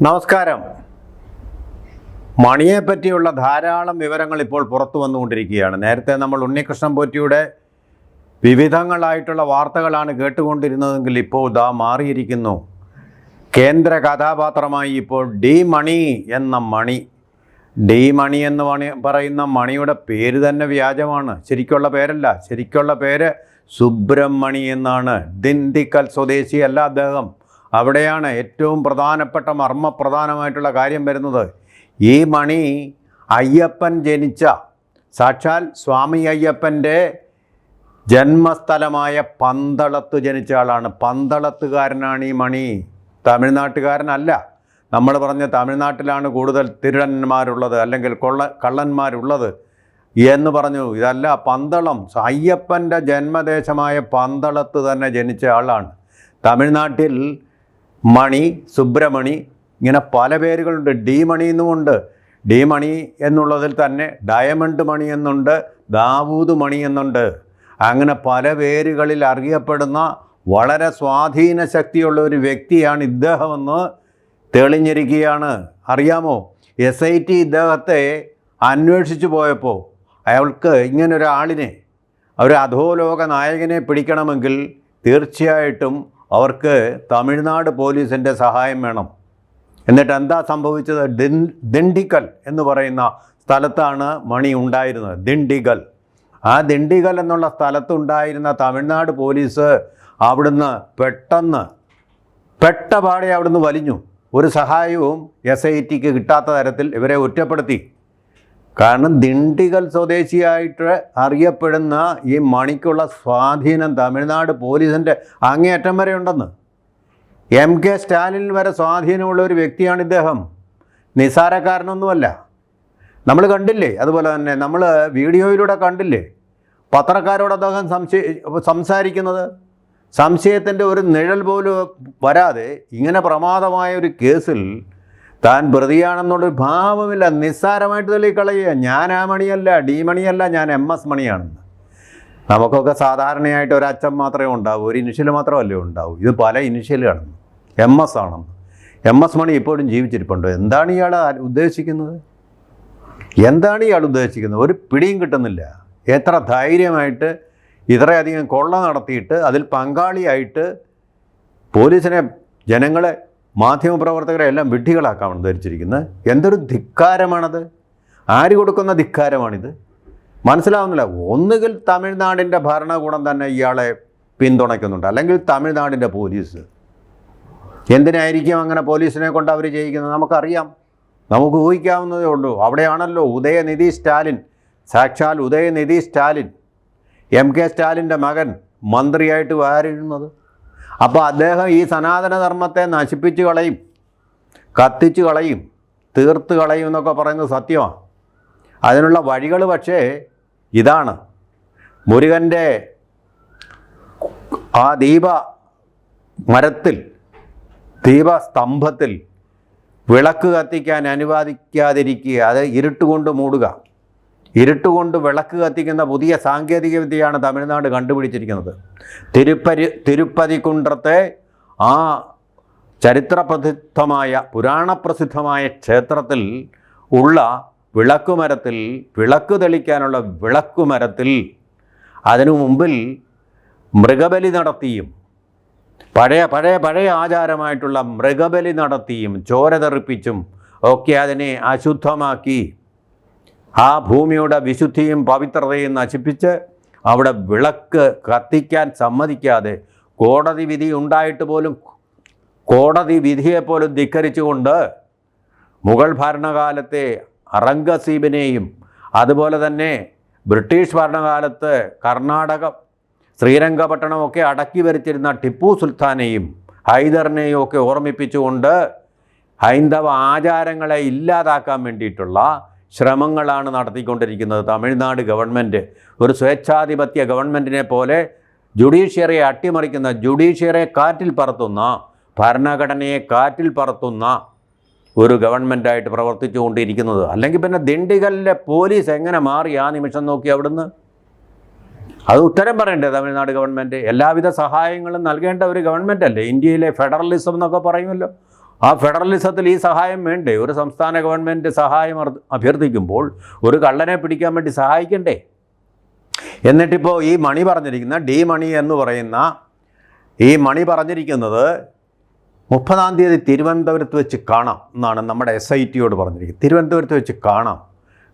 നമസ്കാരം. മണിയെ പറ്റിയുള്ള ധാരാളം വിവരങ്ങൾ ഇപ്പോൾ പുറത്തു വന്നുകൊണ്ടിരിക്കുകയാണ്. നേരത്തെ നമ്മൾ ഉണ്ണികൃഷ്ണൻ പോറ്റിയുടെ വിവിധങ്ങളായിട്ടുള്ള വാർത്തകളാണ് കേട്ടുകൊണ്ടിരുന്നതെങ്കിൽ ഇപ്പോൾ ഇതാ മാറിയിരിക്കുന്നു. കേന്ദ്ര കഥാപാത്രമായി ഇപ്പോൾ ഡി മണി എന്ന മണി. ഡി മണി എന്ന് പറയുന്ന മണിയുടെ പേര് തന്നെ വ്യാജമാണ്. ശരിക്കുള്ള പേരല്ല. ശരിക്കുള്ള പേര് സുബ്രഹ്മണി എന്നാണ്. ദിണ്ടിക്കൽ സ്വദേശിയല്ല അദ്ദേഹം. അവിടെയാണ് ഏറ്റവും പ്രധാനപ്പെട്ട മർമ്മപ്രധാനമായിട്ടുള്ള കാര്യം വരുന്നത്. ഈ മണി അയ്യപ്പൻ ജനിച്ച സാക്ഷാൽ സ്വാമി അയ്യപ്പൻ്റെ ജന്മസ്ഥലമായ പന്തളത്ത് ജനിച്ച ആളാണ്. പന്തളത്തുകാരനാണ് ഈ മണി. തമിഴ്നാട്ടുകാരനല്ല. നമ്മൾ പറഞ്ഞ തമിഴ്നാട്ടിലാണ് കൂടുതൽ തിരുടന്മാരുള്ളത് അല്ലെങ്കിൽ കള്ളന്മാരുള്ളത് എന്ന് പറഞ്ഞു. ഇതല്ല, പന്തളം അയ്യപ്പൻ്റെ ജന്മദേശമായ പന്തളത്ത് തന്നെ ജനിച്ച ആളാണ്. തമിഴ്നാട്ടിൽ മണി, സുബ്രഹ്മണി, ഇങ്ങനെ പല പേരുകളുണ്ട്. ഡി മണി എന്നുമുണ്ട്. ഡി മണി എന്നുള്ളതിൽ തന്നെ ഡയമണ്ട് മണി എന്നുണ്ട്, ദാവൂദ് മണി എന്നുണ്ട്. അങ്ങനെ പല പേരുകളിൽ അറിയപ്പെടുന്ന വളരെ സ്വാധീന ശക്തിയുള്ള ഒരു വ്യക്തിയാണ് ഇദ്ദേഹമെന്ന് തെളിഞ്ഞിരിക്കുകയാണ്. അറിയാമോ, SIT ഇദ്ദേഹത്തെ അന്വേഷിച്ചു പോയപ്പോൾ അയാൾക്ക് ഇങ്ങനൊരാളിനെ, ഒരു അധോലോക നായകനെ പിടിക്കണമെങ്കിൽ തീർച്ചയായിട്ടും അവർക്ക് തമിഴ്നാട് പോലീസിൻ്റെ സഹായം വേണം. എന്നിട്ട് എന്താ സംഭവിച്ചത്? ദിണ്ടിഗൽ എന്ന് പറയുന്ന സ്ഥലത്താണ് മണി ഉണ്ടായിരുന്നത്. ദിണ്ടിഗൽ. ആ ദിണ്ടിഗൽ എന്നുള്ള സ്ഥലത്തുണ്ടായിരുന്ന തമിഴ്നാട് പോലീസ് അവിടുന്ന് പെട്ടപാടെ അവിടുന്ന് വലിഞ്ഞു. ഒരു സഹായവും SITക്ക് കിട്ടാത്ത തരത്തിൽ ഇവരെ ഒറ്റപ്പെടുത്തി. കാരണം ദിണ്ടിഗൽ സ്വദേശിയായിട്ട് അറിയപ്പെടുന്ന ഈ മണിക്കുള്ള സ്വാധീനം തമിഴ്നാട് പോലീസിൻ്റെ അങ്ങേയറ്റം വരെ ഉണ്ടെന്ന്. MK സ്റ്റാലിൻ വരെ സ്വാധീനമുള്ള ഒരു വ്യക്തിയാണ് ഇദ്ദേഹം. നിസാരക്കാരനൊന്നുമല്ല. നമ്മൾ കണ്ടില്ലേ, അതുപോലെ തന്നെ നമ്മൾ വീഡിയോയിലൂടെ കണ്ടില്ലേ പത്രക്കാരോട് അദ്ദേഹം സംസാരിക്കുന്നത്. സംശയത്തിൻ്റെ ഒരു നിഴൽ പോലും വരാതെ ഇങ്ങനെ പ്രമാദമായ ഒരു കേസിൽ താൻ പ്രതിയാണെന്നുള്ളൊരു ഭാവമില്ല. നിസ്സാരമായിട്ട് തള്ളിക്കളയുക. ഞാൻ ആ മണിയല്ല, ഡി മണിയല്ല, ഞാൻ MS മണിയാണെന്ന്. നമുക്കൊക്കെ സാധാരണയായിട്ട് ഒരു അച്ഛൻ മാത്രമേ ഉണ്ടാവൂ, ഒരു ഇനിഷ്യൽ മാത്രമല്ലേ ഉണ്ടാവൂ. ഇത് പല ഇനിഷ്യലാണെന്ന്. MS ആണെന്ന്. MS മണി ഇപ്പോഴും ജീവിച്ചിരിപ്പുണ്ടോ? എന്താണ് ഇയാൾ ഉദ്ദേശിക്കുന്നത്? എന്താണ് ഇയാൾ ഉദ്ദേശിക്കുന്നത്? ഒരു പിടിയും കിട്ടുന്നില്ല. എത്ര ധൈര്യമായിട്ട് ഇത്രയധികം കൊള്ള നടത്തിയിട്ട് അതിൽ പങ്കാളിയായിട്ട് പോലീസിനെ, ജനങ്ങളെ, മാധ്യമപ്രവർത്തകരെ എല്ലാം വിഡ്ഢികളാക്കാമെന്ന് ധരിച്ചിരിക്കുന്നത്. എന്തൊരു ധിക്കാരമാണത്! ആര് കൊടുക്കുന്ന ധിക്കാരമാണിത്? മനസ്സിലാവുന്നില്ല. ഒന്നുകിൽ തമിഴ്നാടിൻ്റെ ഭരണകൂടം തന്നെ ഇയാളെ പിന്തുണയ്ക്കുന്നുണ്ട്, അല്ലെങ്കിൽ തമിഴ്നാടിൻ്റെ പോലീസ്. എന്തിനായിരിക്കും അങ്ങനെ പോലീസിനെ കൊണ്ട് അവർ ചെയ്യിക്കുന്നത്? നമുക്കറിയാം, നമുക്ക് ഊഹിക്കാവുന്നതേ ഉള്ളൂ. അവിടെയാണല്ലോ ഉദയനിധി സ്റ്റാലിൻ, സാക്ഷാൽ ഉദയനിധി സ്റ്റാലിൻ, MK സ്റ്റാലിൻ്റെ മകൻ മന്ത്രിയായിട്ട് വാരുന്നത്. അപ്പോൾ അദ്ദേഹം ഈ സനാതനധർമ്മത്തെ നശിപ്പിച്ച് കളയും, കത്തിച്ച് കളയും, തീർത്ത് കളയും എന്നൊക്കെ പറയുന്നത് സത്യമാണ്. അതിനുള്ള വഴികൾ പക്ഷേ ഇതാണ്. മുരുകൻ്റെ ആ ദീപസ്തംഭത്തിൽ വിളക്ക് കത്തിക്കാൻ അനുവദിക്കാതിരിക്കുക, അത് ഇരുട്ടുകൊണ്ട് മൂടുക. ഇരുട്ടുകൊണ്ട് വിളക്ക് കത്തിക്കുന്ന പുതിയ സാങ്കേതിക വിദ്യയാണ് തമിഴ്നാട് കണ്ടുപിടിച്ചിരിക്കുന്നത്. തിരുപ്പതിക്കുണ്ടത്തെ ആ ചരിത്രപ്രസിദ്ധമായ, പുരാണപ്രസിദ്ധമായ ക്ഷേത്രത്തിൽ ഉള്ള വിളക്കുമരത്തിൽ, വിളക്ക് തെളിക്കാനുള്ള വിളക്കുമരത്തിൽ അതിനു മുമ്പിൽ മൃഗബലി നടത്തിയും, പഴയ ആചാരമായിട്ടുള്ള മൃഗബലി നടത്തിയും ചോര തെറിപ്പിച്ചും ഒക്കെ അതിനെ അശുദ്ധമാക്കി ആ ഭൂമിയുടെ വിശുദ്ധിയും പവിത്രതയും നശിപ്പിച്ച് അവിടെ വിളക്ക് കത്തിക്കാൻ സമ്മതിക്കാതെ, കോടതി വിധി ഉണ്ടായിട്ട് പോലും കോടതി വിധിയെപ്പോലും ധിക്കരിച്ചുകൊണ്ട് മുഗൾ ഭരണകാലത്തെ ഔറംഗസീബിനെയും അതുപോലെ തന്നെ ബ്രിട്ടീഷ് ഭരണകാലത്ത് കർണാടക, ശ്രീരംഗപട്ടണമൊക്കെ അടക്കി ഭരിച്ചിരുന്ന ടിപ്പു സുൽത്താനെയും ഹൈദറിനെയും ഒക്കെ ഓർമ്മിപ്പിച്ചുകൊണ്ട് ഹൈന്ദവ ആചാരങ്ങളെ ഇല്ലാതാക്കാൻ വേണ്ടിയിട്ടുള്ള ശ്രമങ്ങളാണ് നടത്തിക്കൊണ്ടിരിക്കുന്നത് തമിഴ്നാട് ഗവൺമെൻറ്. ഒരു സ്വേച്ഛാധിപത്യ ഗവൺമെൻറ്റിനെ പോലെ ജുഡീഷ്യറിയെ അട്ടിമറിക്കുന്ന, ജുഡീഷ്യറിയെ കാറ്റിൽ പറത്തുന്ന, ഭരണഘടനയെ കാറ്റിൽ പറത്തുന്ന ഒരു ഗവൺമെൻറ്റായിട്ട് പ്രവർത്തിച്ചു കൊണ്ടിരിക്കുന്നത്. അല്ലെങ്കിൽ പിന്നെ ദിണ്ടിഗലിലെ പോലീസ് എങ്ങനെ മാറി ആ നിമിഷം നോക്കി അവിടുന്ന്? അത് ഉത്തരം പറയണ്ടേ തമിഴ്നാട് ഗവൺമെൻറ്? എല്ലാവിധ സഹായങ്ങളും നൽകേണ്ട ഒരു ഗവൺമെൻറ് അല്ലേ? ഇന്ത്യയിലെ ഫെഡറലിസം എന്നൊക്കെ പറയുമല്ലോ. ആ ഫെഡറലിസത്തിൽ ഈ സഹായം വേണ്ടേ? ഒരു സംസ്ഥാന ഗവൺമെൻറ് സഹായം അഭ്യർത്ഥിക്കുമ്പോൾ ഒരു കള്ളനെ പിടിക്കാൻ വേണ്ടി സഹായിക്കണ്ടേ? എന്നിട്ടിപ്പോൾ ഈ മണി പറഞ്ഞിരിക്കുന്ന ഡി മണി എന്ന് പറയുന്ന ഈ മണി പറഞ്ഞിരിക്കുന്നത് 30-ാം തീയതി തിരുവനന്തപുരത്ത് വെച്ച് കാണാം എന്നാണ് നമ്മുടെ SITയോട് പറഞ്ഞിരിക്കുന്നത്. തിരുവനന്തപുരത്ത് വെച്ച് കാണാം.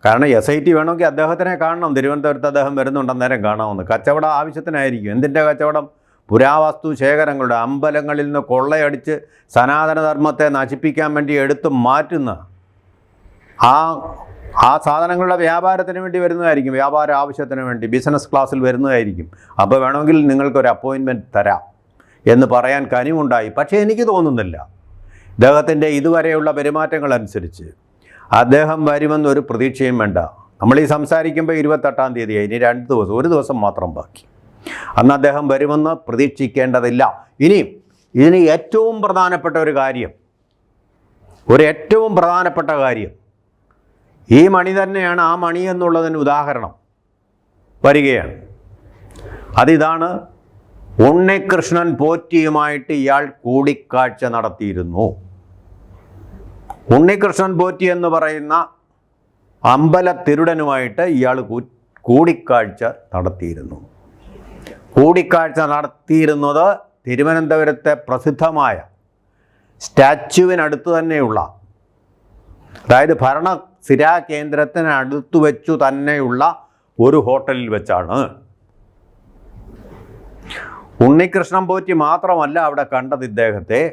കാരണം SIT വേണമെങ്കിൽ അദ്ദേഹത്തിനെ കാണണം. തിരുവനന്തപുരത്ത് അദ്ദേഹം വരുന്നുണ്ട്, അന്നേരം കാണാമെന്ന്. കച്ചവടം ആവശ്യത്തിനായിരിക്കും. എന്തിൻ്റെ കച്ചവടം? പുരാവസ്തു ശേഖരങ്ങളുടെ, അമ്പലങ്ങളിൽ നിന്ന് കൊള്ളയടിച്ച് സനാതനധർമ്മത്തെ നശിപ്പിക്കാൻ വേണ്ടി എടുത്തു മാറ്റുന്ന ആ സാധനങ്ങളുടെ വ്യാപാരത്തിന് വേണ്ടി വരുന്നതായിരിക്കും. വ്യാപാര ആവശ്യത്തിന് വേണ്ടി ബിസിനസ് ക്ലാസ്സിൽ വരുന്നതായിരിക്കും. അപ്പോൾ വേണമെങ്കിൽ നിങ്ങൾക്കൊരു അപ്പോയിൻമെൻറ്റ് തരാം എന്ന് പറയാൻ കനിവുണ്ടായി. പക്ഷേ എനിക്ക് തോന്നുന്നില്ല, അദ്ദേഹത്തിൻ്റെ ഇതുവരെയുള്ള പെരുമാറ്റങ്ങളനുസരിച്ച് അദ്ദേഹം വരുമെന്നൊരു പ്രതീക്ഷയും വേണ്ട. നമ്മൾ ഈ സംസാരിക്കുമ്പോൾ 28-ാം തീയതിയായി, ഇനി 2 ദിവസം, ഒരു ദിവസം മാത്രം ബാക്കി. അന്ന് അദ്ദേഹം വരുമെന്ന് പ്രതീക്ഷിക്കേണ്ടതില്ല. ഇതിന് ഏറ്റവും പ്രധാനപ്പെട്ട കാര്യം ഈ മണി തന്നെയാണ്. ആ മണി എന്നുള്ളതിന് ഉദാഹരണം വരികയാണ്. അതിതാണ്, ഉണ്ണികൃഷ്ണൻ പോറ്റിയുമായിട്ട് ഇയാൾ കൂടിക്കാഴ്ച നടത്തിയിരുന്നു. ഉണ്ണികൃഷ്ണൻ പോറ്റി എന്ന് പറയുന്ന അമ്പലത്തിരുടനുമായിട്ട് ഇയാൾ കൂടിക്കാഴ്ച നടത്തിയിരുന്നു. കൂടിക്കാഴ്ച നടത്തിയിരുന്നത് തിരുവനന്തപുരത്തെ പ്രസിദ്ധമായ സ്റ്റാച്യുവിനടുത്ത് തന്നെയുള്ള, അതായത് ഭരണസിരാ കേന്ദ്രത്തിനടുത്ത് വെച്ചു തന്നെയുള്ള ഒരു ഹോട്ടലിൽ വെച്ചാണ്. ഉണ്ണികൃഷ്ണൻ പോറ്റി മാത്രമല്ല അവിടെ കണ്ടത് ഇദ്ദേഹത്തെ,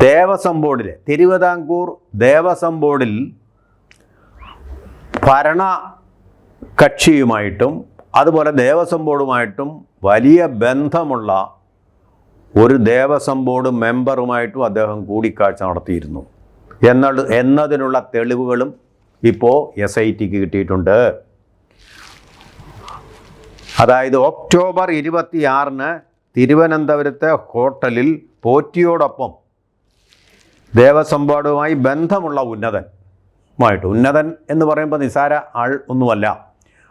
ദേവസ്വം ബോർഡിലെ, തിരുവിതാംകൂർ ദേവസ്വം ബോർഡിൽ ഭരണ കക്ഷിയുമായിട്ടും അതുപോലെ ദേവസ്വം ബോർഡുമായിട്ടും വലിയ ബന്ധമുള്ള ഒരു ദേവസ്വം ബോർഡ് മെമ്പറുമായിട്ടും അദ്ദേഹം കൂടിക്കാഴ്ച നടത്തിയിരുന്നു എന്നതിനുള്ള തെളിവുകളും ഇപ്പോൾ SITക്ക് കിട്ടിയിട്ടുണ്ട്. അതായത് ഒക്ടോബർ 26-ന് തിരുവനന്തപുരത്തെ ഹോട്ടലിൽ പോറ്റിയോടൊപ്പം ദേവസ്വം ബോർഡുമായി ബന്ധമുള്ള ഉന്നതൻ എന്ന് പറയുമ്പോൾ നിസാര ആൾ ഒന്നുമല്ല,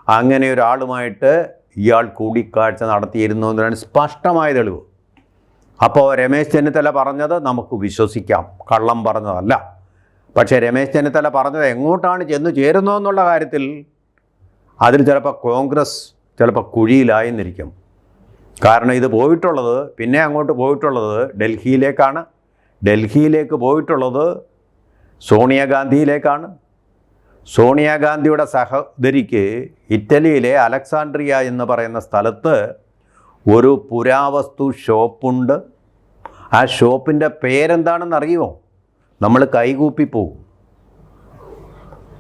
അങ്ങനെ ഒരാളുമായിട്ട് ഇയാൾ കൂടിക്കാഴ്ച നടത്തിയിരുന്നു എന്നതാണ് സ്പഷ്ടമായ തെളിവ്. അപ്പോൾ രമേശ് ചെന്നിത്തല പറഞ്ഞത് നമുക്ക് വിശ്വസിക്കാം, കള്ളം പറഞ്ഞതല്ല. പക്ഷേ രമേശ് ചെന്നിത്തല പറഞ്ഞത് എങ്ങോട്ടാണ് ചെന്ന് ചേരുന്നതെന്നുള്ള കാര്യത്തിൽ അതിൽ ചിലപ്പോൾ കോൺഗ്രസ് കുഴിയിലായെന്നിരിക്കും. കാരണം ഇത് പിന്നെ അങ്ങോട്ട് പോയിട്ടുള്ളത് ഡൽഹിയിലേക്കാണ്. ഡൽഹിയിലേക്ക് പോയിട്ടുള്ളത് സോണിയാഗാന്ധിയിലേക്കാണ്. സോണിയാഗാന്ധിയുടെ സഹോദരിക്ക് ഇറ്റലിയിലെ അലക്സാണ്ട്രിയ എന്ന് പറയുന്ന സ്ഥലത്ത് ഒരു പുരാവസ്തു ഷോപ്പുണ്ട്. ആ ഷോപ്പിൻ്റെ പേരെന്താണെന്ന് അറിയുമോ? നമ്മൾ കൈകൂപ്പിപ്പോവും.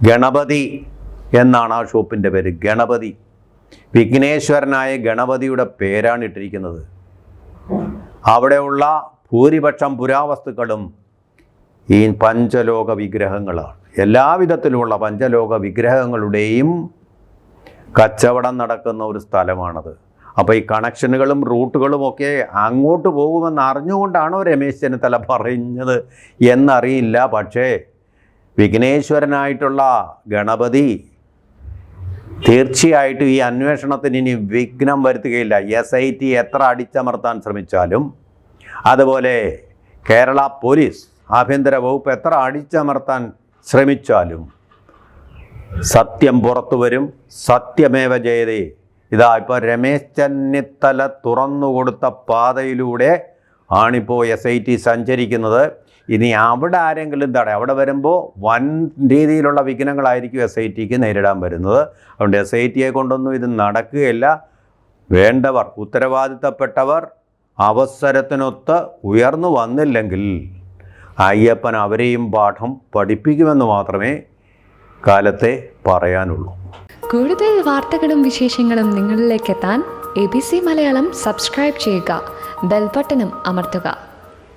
ഗണപതി എന്നാണ് ആ ഷോപ്പിൻ്റെ പേര്. ഗണപതി, വിഘ്നേശ്വരനായ ഗണപതിയുടെ പേരാണ് ഇട്ടിരിക്കുന്നത്. അവിടെയുള്ള ഭൂരിപക്ഷം പുരാവസ്തുക്കളും ഈ പഞ്ചലോക വിഗ്രഹങ്ങളാണ്. എല്ലാവിധത്തിലുമുള്ള പഞ്ചലോക വിഗ്രഹങ്ങളുടെയും കച്ചവടം നടക്കുന്ന ഒരു സ്ഥലമാണത്. അപ്പോൾ ഈ കണക്ഷനുകളും റൂട്ടുകളും ഒക്കെ അങ്ങോട്ട് പോകുമെന്ന് അറിഞ്ഞുകൊണ്ടാണോ രമേശ് ചെന്നിത്തല പറഞ്ഞത് എന്നറിയില്ല. പക്ഷേ വിഘ്നേശ്വരനായിട്ടുള്ള ഗണപതി തീർച്ചയായിട്ടും ഈ അന്വേഷണത്തിന് ഇനി വിഘ്നം വരുത്തുകയില്ല. SIT എത്ര അടിച്ചമർത്താൻ ശ്രമിച്ചാലും, അതുപോലെ കേരള പോലീസ്, ആഭ്യന്തര വകുപ്പ് എത്ര അടിച്ചമർത്താൻ ശ്രമിച്ചാലും സത്യം പുറത്തു വരും. സത്യമേവ ജയതേ. ഇതാ ഇപ്പോൾ രമേശ് ചെന്നിത്തല തുറന്നുകൊടുത്ത പാതയിലൂടെ ആണിപ്പോൾ SIT സഞ്ചരിക്കുന്നത്. ഇനി അവിടെ ആരെങ്കിലും അവിടെ വരുമ്പോൾ വൻ രീതിയിലുള്ള വിഘ്നങ്ങളായിരിക്കും SITക്ക് നേരിടാൻ വരുന്നത്. അതുകൊണ്ട് SITയെ കൊണ്ടൊന്നും ഇത് നടക്കുകയില്ല. വേണ്ടവർ, ഉത്തരവാദിത്തപ്പെട്ടവർ അവസരത്തിനൊത്ത് ഉയർന്നു വന്നില്ലെങ്കിൽ അയ്യപ്പൻ അവരെയും പാഠം പഠിപ്പിക്കുമെന്ന് മാത്രമേ കാലത്തെ പറയാനുള്ളൂ. കൂടുതൽ വാർത്തകളും വിശേഷങ്ങളും നിങ്ങളിലേക്ക് എത്താൻ ABC മലയാളം സബ്സ്ക്രൈബ് ചെയ്യുക, ബെൽ ബട്ടണും അമർത്തുക.